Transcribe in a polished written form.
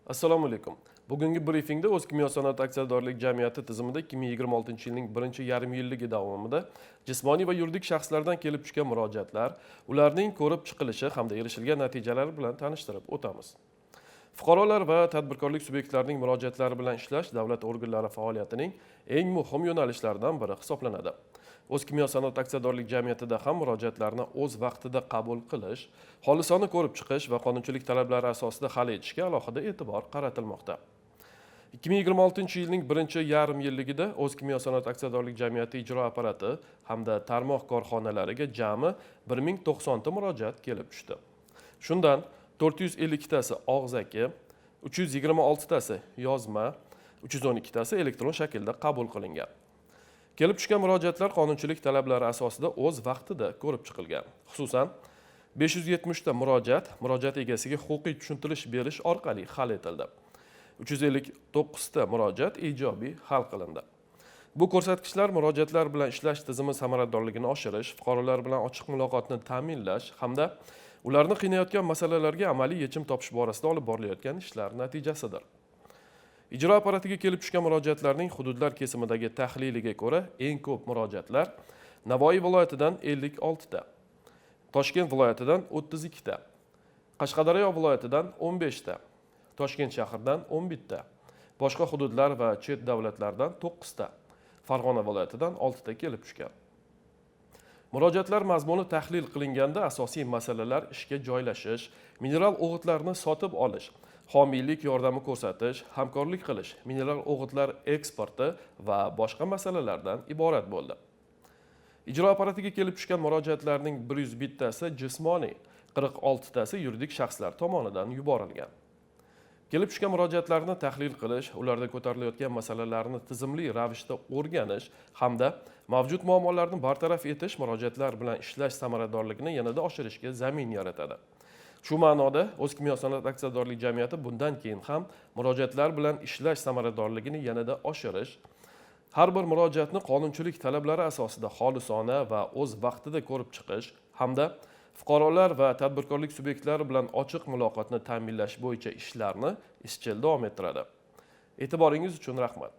Assalomu alaykum. Bugungi brifingda O'zkimyosanoat aksiyadorlik jamiyati tizimida 2026-yilning birinchi yarim yilligi davomida jismoniy va yuridik shaxslardan kelib tushgan murojaatlar, ularning ko'rib chiqilishi hamda erishilgan natijalar bilan tanishtirib o'tamiz. Fuqarolar va tadbirkorlik subyektlarining murojaatlari bilan ishlash davlat organlari faoliyatining eng muhim yo'nalishlaridan biri hisoblanadi. O'zkimyosanoat aksiyadorlik jamiyatida ham murojaatlarni o'z vaqtida qabul qilish, xolisona ko'rib chiqish va qonunchilik talablari asosida hal etishga alohida e'tibor qaratilmoqda. 2026-yilning birinchi yarim yilligida O'zkimyosanoat aksiyadorlik jamiyati ijro apparati hamda tarmoq korxonalariga jami 1090 ta murojaat kelib tushdi. Shundan 452 tasi og'zaki, 326 tasi yozma, 312 tasi elektron shaklda qabul qilingan. Kelib tushgan murojaatlar qonunchilik talablari asosida o'z vaqtida ko'rib chiqilgan. Xususan, 570 ta murojaat egasiga huquqiy tushuntirish berish orqali hal etildi. 359 ta murojaat ijobiy hal qilindi. Bu ko'rsatkichlar murojaatlar bilan ishlash tizimi samaradorligini oshirish, fuqarolar bilan ochiq muloqotni ta'minlash hamda ularni qiynayotgan masalalarga amaliy yechim topish borasida olib borilayotgan ishlar natijasidir. Ijro apparatiga kelib tushgan murojaatlarning hududlar kesimidagi tahliliga ko'ra eng ko'p murojaatlar Navoiy viloyatidan 56 ta, Toshkent viloyatidan 32 ta, Qashqadaryo viloyatidan 15 ta, Toshkent shahridan 11 ta, boshqa hududlar va chet davlatlardan 9 ta, Farg'ona viloyatidan 6 ta kelib tushgan. Murojaatlar mazmuni tahlil qilinganda asosiy masalalar ishga joylashish, mineral o'g'itlarni sotib olish, homiylik yordami ko'rsatish, hamkorlik qilish, mineral o'g'itlar eksporti va boshqa masalalardan iborat bo'ldi. Ijro apparatiga kelib tushgan murojaatlarning 101 tasi jismoniy, 46 tasi yuridik shaxslar tomonidan yuborilgan. Kelib tushgan murojaatlarni tahlil qilish, ularda ko'tarilayotgan masalalarni tizimli ravishda o'rganish hamda mavjud muammolarni bartaraf etish murojaatlar bilan ishlash samaradorligini yanada oshirishga zamin yaratadi. Shu ma'noda O'zkimyosanoat aksiyadorlik jamiyati bundan keyin ham murojaatlar bilan ishlash samaradorligini yanada oshirish, har bir murojaatni qonunchilik talablari asosida xolisona va o'z vaqtida ko'rib chiqish hamda fuqarolar va tadbirkorlik subyektlari bilan ochiq muloqotni ta'minlash bo'yicha ishlarni izchil davom ettiradi. E'tiboringiz uchun rahmat.